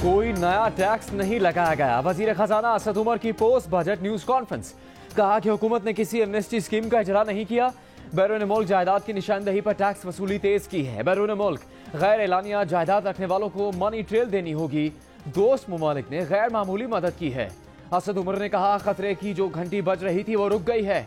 कोई नया टैक्स नहीं लगाया गया। वजीर खजाना असद उमर की पोस्ट बजट न्यूज कॉन्फ्रेंस। कहा कि हुकूमत ने किसी एमनेस्टी स्कीम का इजरा नहीं किया। बैरून मुल्क जायदाद की निशानदही पर टैक्स वसूली तेज की है। बैरून मुल्क गैर एलानिया जायदाद रखने वालों को मनी ट्रेल देनी होगी। दोस्त ममालिक ने गैर मामूली मदद की है। असद उमर ने कहा खतरे की जो घंटी बज रही थी वो रुक गई है।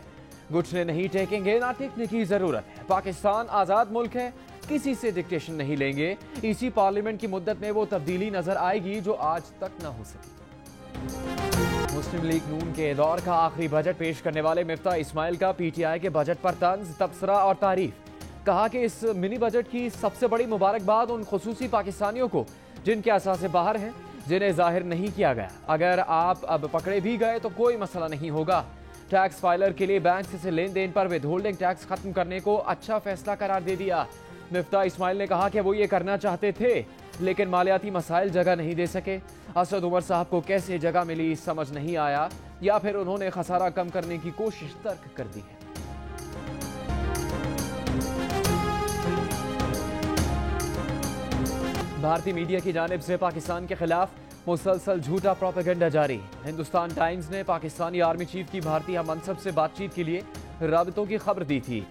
घुटने नहीं टेकेंगे, ना टेकने की जरूरत है। पाकिस्तान आजाद मुल्क है, किसी से डिक्टेशन नहीं लेंगे। इसी पार्लियामेंट की मुद्दत में वो तब्दीली नजर आएगी जो आज तक न हो सकी। मुस्लिम लीग नून के दौर का आखिरी बजट पेश करने वाले मिफ्ता इस्माइल का पीटीआई के बजट पर तंज, तबसरा और तारीफ। कहा कि इस मिनी बजट की सबसे बड़ी मुबारकबाद उन खुसूसी पाकिस्तानियों को जिनके असासे बाहर हैं, जिन्हें जाहिर नहीं किया गया। अगर आप अब पकड़े भी गए तो कोई मसला नहीं होगा। टैक्स फाइलर के लिए बैंक से लेन देन पर विदहोल्डिंग टैक्स खत्म करने को अच्छा फैसला करार दे दिया। मिफ्ता इस्माइल ने कहा कि वो ये करना चाहते थे लेकिन मालियाती मसाइल जगह नहीं दे सके। असद उमर साहब को कैसे जगह मिली समझ नहीं आया, या फिर उन्होंने खसारा कम करने की कोशिश तर्क कर दी है। भारतीय मीडिया की जानिब से पाकिस्तान के खिलाफ मुसलसल झूठा प्रोपेगेंडा जारी। हिंदुस्तान टाइम्स ने पाकिस्तानी आर्मी चीफ की भारतीय मनसब से बातचीत के लिए राबतों की खबर दी थी।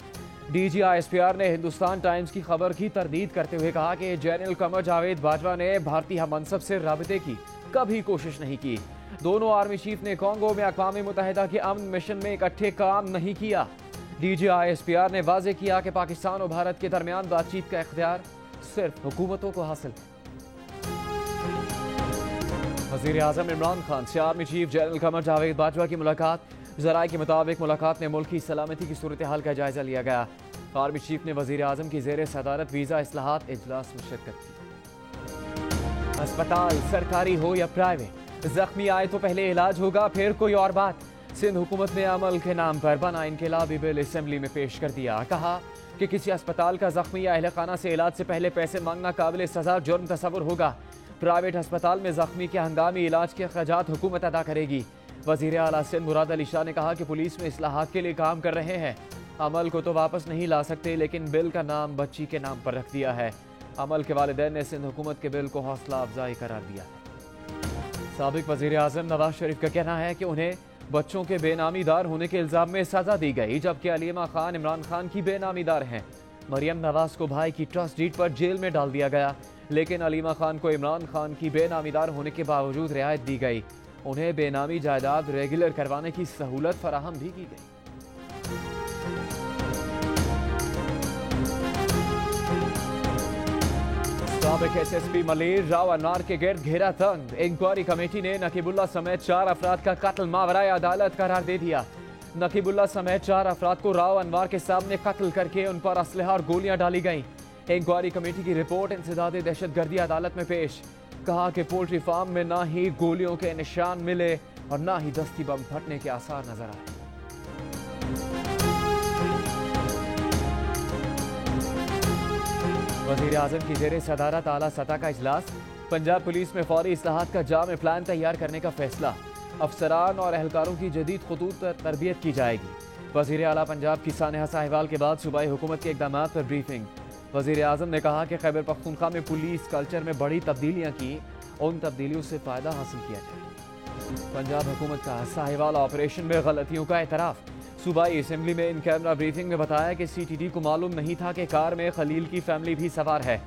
DGISPR ने हिंदुस्तान टाइम्स की खबर की तरदीद करते हुए कहा कि जनरल कमर जावेद बाजवा ने भारतीय मनसब से राबते की कभी कोशिश नहीं की। दोनों आर्मी चीफ ने कांगो में अक़वाम मुत्तहिदा के अमन मिशन में इकट्ठे काम नहीं किया। DGISPR ने वाज़ेह किया कि पाकिस्तान और भारत के दरमियान बातचीत का इख्तियार सिर्फ हुकूमतों को हासिल है। वज़ीर आज़म इमरान खान से army chief general Qamar Javed Bajwa की मुलाकात। ज़राए के मुताबिक मुलाकात में मुल्क की सलामती की सूरत हाल का जायजा लिया गया। आर्मी चीफ ने वज़ीर आज़म की ज़ेर सदारत वीज़ा इस्लाहात इजलास में शिरकत की। अस्पताल सरकारी हो या प्राइवेट, जख्मी आए तो पहले इलाज होगा फिर कोई और बात। सिंध हुकूमत ने अमल के नाम पर बना इनकलाबी बिल असेंबली में पेश कर दिया। कहा कि किसी अस्पताल का जख्मी या अहले खाना से इलाज से पहले पैसे मांगना काबिल सज़ा जुर्म तस्वुर होगा। प्राइवेट अस्पताल में जख्मी के हंगामी इलाज के अखराजात हुकूमत अदा करेगी। वज़ीर आला सिंध मुराद अली शाह ने कहा कि पुलिस में इस्लाहात के लिए काम कर रहे हैं। अमल को तो वापस नहीं ला सकते लेकिन बिल का नाम बच्ची के नाम पर रख दिया है। अमल के वालिदैन ने सिंध हुकूमत के बिल को हौसला अफजाई करार दिया है। साबिक वज़ीर आज़म नवाज शरीफ का कहना है कि उन्हें बच्चों के बेनामीदार होने के इल्ज़ाम में सज़ा दी गई, जबकि अलीमा खान इमरान खान की बेनामीदार हैं। मरियम नवाज को भाई की ट्रस्ट डीड पर जेल में डाल दिया गया, लेकिन अलीमा खान को इमरान खान की बेनामीदार होने के बावजूद रियायत दी गई। उन्हें बेनामी जायदाद रेगुलर करवाने की सहूलत फराहम भी की गई। साबिक SSP मलेर राव अनार के गिर्द घेरा तंग। इंक्वायरी कमेटी ने नकीबुल्ला समेत 4 अफराद का कत्ल मावराए अदालत करार दे दिया। नकीबुल्ला समेत 4 अफराद को राव अनवार के सामने कत्ल करके उन पर असलहा और गोलियां डाली गईं। इंक्वायरी कमेटी की रिपोर्ट इंसदाद दहशतगर्दी अदालत में पेश। कहा कि पोल्ट्री फार्म में ना ही गोलियों के निशान मिले और ना ही दस्ती बम फटने के आसार नजर आए। वज़ीर आज़म की ज़ेरे सदारत आला सतह का इजलास। पंजाब पुलिस में फौरी इस्लाहात का जाम प्लान तैयार करने का फैसला। अफसरान और एहलकारों की जदीद खतूत पर तरबियत की जाएगी। वज़ीर आला पंजाब की सानेहा साहिवाल के बाद सूबाई हुकूमत के इक़दामात पर ब्रीफिंग। वज़ीर आज़म ने कहा कि खैबर पख्तूनख्वा में पुलिस कल्चर में बड़ी तब्दीलियाँ की, उन तब्दीलियों से फ़ायदा हासिल किया जाए। पंजाब हुकूमत का साहिवाल ऑपरेशन में गलतियों का एतराफ़। सूबाई असेंबली में इन कैमरा ब्रीफिंग में बताया कि CTD को मालूम नहीं था कि कार में खलील की फैमिली भी सवार है।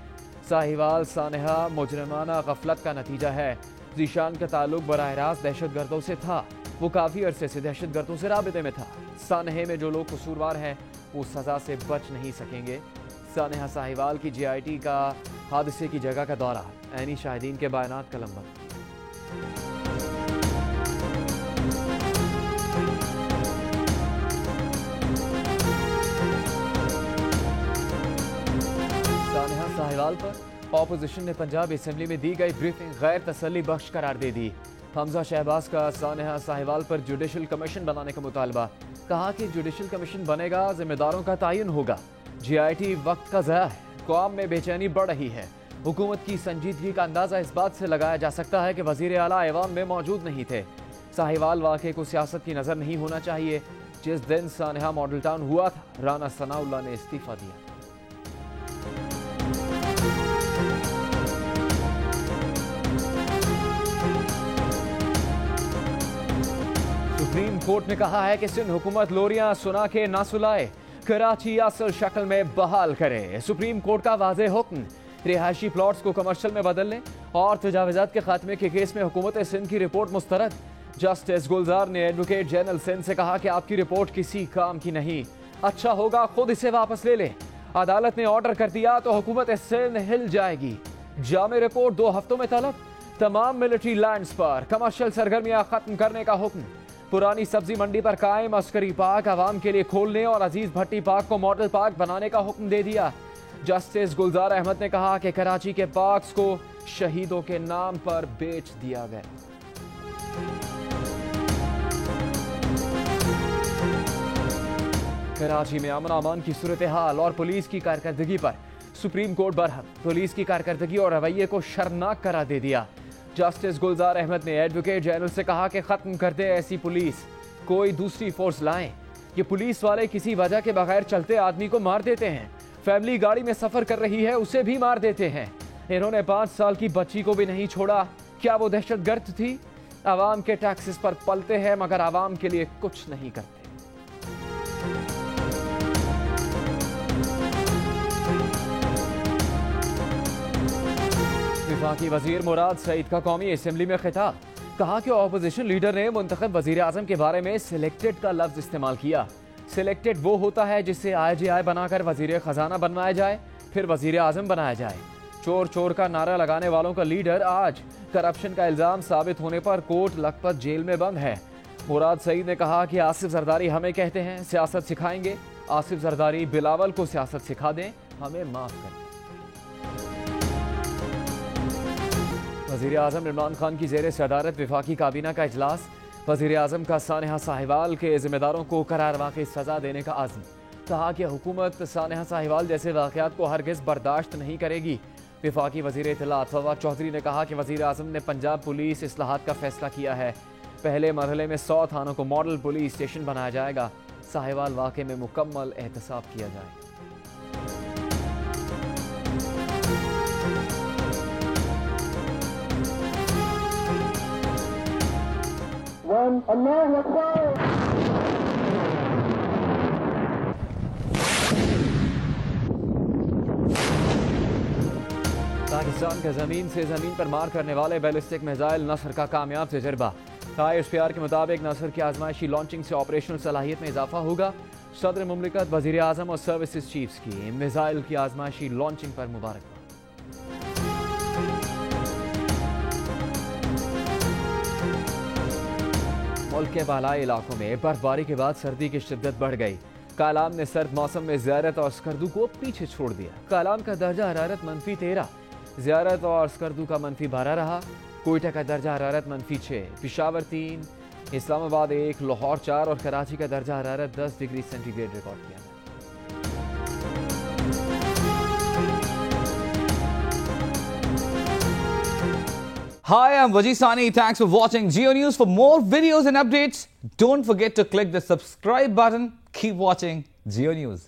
साहिवाल सानेहा मुजरमाना गफलत का नतीजा है। जीशान का ताल्लुक बराह रास्त दहशत गर्दों से था। वो काफ़ी अरसे से दहशत गर्दों से राबिते में था। सानहे में जो लोग कसूरवार हैं वो सज़ा से बच नहीं सकेंगे। सानेहा साहिवाल की GIT का हादसे की जगह का दौरा। ऐनी शाहिदीन के बयानात कलमबंद। सानेहा साहिवाल पर ऑपोजिशन ने पंजाब असेंबली में दी गई ब्रीफिंग गैर तसल्ली बख्श करार दे दी। हमजा शहबाज का सानेहा साहिवाल पर जुडिशल कमीशन बनाने का मुतालबा। कहा कि जुडिशल कमीशन बनेगा, जिम्मेदारों का तयन होगा। GIT वक्त का ज़ाया है, कौम में बेचैनी बढ़ रही है। हुकूमत की संजीदगी का अंदाज़ा इस बात से लगाया जा सकता है कि वज़ीर आला ऐवान में मौजूद नहीं थे। साहिवाल वाक़े को सियासत की नज़र नहीं होना चाहिए। जिस दिन सानेहा मॉडल टाउन हुआ था, राना सनाउल्लाह ने इस्तीफ़ा दिया। सुप्रीम कोर्ट ने कहा है कि सिंध हुकूमत लोरियां सुना के ना सुलाए, कराची असल शक्ल में बहाल करे। सुप्रीम कोर्ट का वाज़ेह हुक्म, रिहायशी प्लॉट्स को कमर्शियल में बदलने और तजावुज़ात के खात्मे के केस में हुकूमत सिंध की रिपोर्ट मुस्तरद। जस्टिस गुलजार ने एडवोकेट जनरल सिंध से कहा कि आपकी रिपोर्ट किसी काम की नहीं, अच्छा होगा खुद इसे वापस ले ले। अदालत ने ऑर्डर कर दिया तो हुकूमत सिंध हिल जाएगी। जामे रिपोर्ट 2 हफ्तों में तलब। तमाम मिलिट्री लैंड्स पर कमर्शियल सरगर्मियां खत्म करने का हुक्म। पुरानी सब्जी मंडी पर कायम अस्करी पार्क आवाम के लिए खोलने और अजीज भट्टी पार्क को मॉडल पार्क बनाने का हुक्म दे दिया। जस्टिस गुलजार अहमद ने कहा कि कराची के पार्क्स को शहीदों के नाम पर बेच दिया गया। कराची में अमन अमान की सूरत हाल और पुलिस की कारकर्दगी पर सुप्रीम कोर्ट बरहम। पुलिस की कारकर्दगी और रवैये को शर्मनाक करार दे दिया। जस्टिस गुलजार अहमद ने एडवोकेट जनरल से कहा कि खत्म कर दे ऐसी पुलिस, कोई दूसरी फोर्स लाएं। ये पुलिस वाले किसी वजह के बगैर चलते आदमी को मार देते हैं, फैमिली गाड़ी में सफर कर रही है उसे भी मार देते हैं। इन्होंने 5 साल की बच्ची को भी नहीं छोड़ा। क्या वो दहशतगर्द थी? आवाम के टैक्सेस पर पलते हैं मगर आवाम के लिए कुछ नहीं करते। वफाकी वजीर मुराद सईद का कौमी असेंबली में खिताब, कहा कि ऑपोजिशन लीडर ने मुंतखब वजीर आजम के बारे में सिलेक्टेड का लफ्ज इस्तेमाल किया। सिलेक्टेड वो होता है जिससे IGI बनाकर वजीर खजाना बनवाया जाए फिर वजीर आजम बनाया जाए। चोर चोर का नारा लगाने वालों का लीडर आज करप्शन का इल्जाम साबित होने पर कोर्ट लखपत जेल में बंद है। मुराद सईद ने कहा कि आसिफ जरदारी हमें कहते हैं सियासत सिखाएंगे, आसिफ जरदारी बिलावल को सियासत सिखा दें, हमें माफ करें। वज़ीर आज़म इमरान खान की ज़ेर सदारत वफाकी काबीना का इजलास। वज़ीर आज़म का सानेहा साहिवाल के ज़िम्मेदारों को करार वाक़ई सज़ा देने का आज़म। कहा कि हुकूमत सानेहा साहिवाल जैसे वाक़यात को हरगिज़ बर्दाश्त नहीं करेगी। वफाकी वज़ीर इत्तलात फवाद चौधरी ने कहा कि वज़ीर आज़म ने पंजाब पुलिस इस्लाहात का फैसला किया है। पहले मरहले में 100 थानों को मॉडल पुलिस स्टेशन बनाया जाएगा। साहिवाल वाक़े में मुकम्मल एहतसाब किया जाएगा। पाकिस्तान का ज़मीन से ज़मीन पर मार करने वाले बैलिस्टिक मिसाइल नसर का कामयाब तजर्बा। ISPR के मुताबिक नसर की आजमाइशी लॉन्चिंग से ऑपरेशनल सलाहियत में इजाफा होगा। सदर मुमलिकत, वज़ीर आज़म और सर्विसेज चीफ्स की मिसाइल की आजमाइशी लॉन्चिंग पर मुबारकबाद। मुल्क के बालाई इलाकों में बर्फबारी के बाद सर्दी की शिद्दत बढ़ गई। कालाम ने सर्द मौसम में ज़ियारत और स्कर्दू को पीछे छोड़ दिया। कालाम का दर्जा हरारत -13, ज़ियारत और स्कर्दू का -12 रहा। कोयटा का दर्जा हरारत -6, पिशावर 3, इस्लामाबाद 1, लाहौर 4 और कराची का दर्जा हरारत 10 डिग्री सेंटीग्रेड रिकॉर्ड किया। Hi, I'm Wajid Sani. Thanks for watching Geo News. For more videos and updates, don't forget to click the subscribe button. Keep watching Geo News.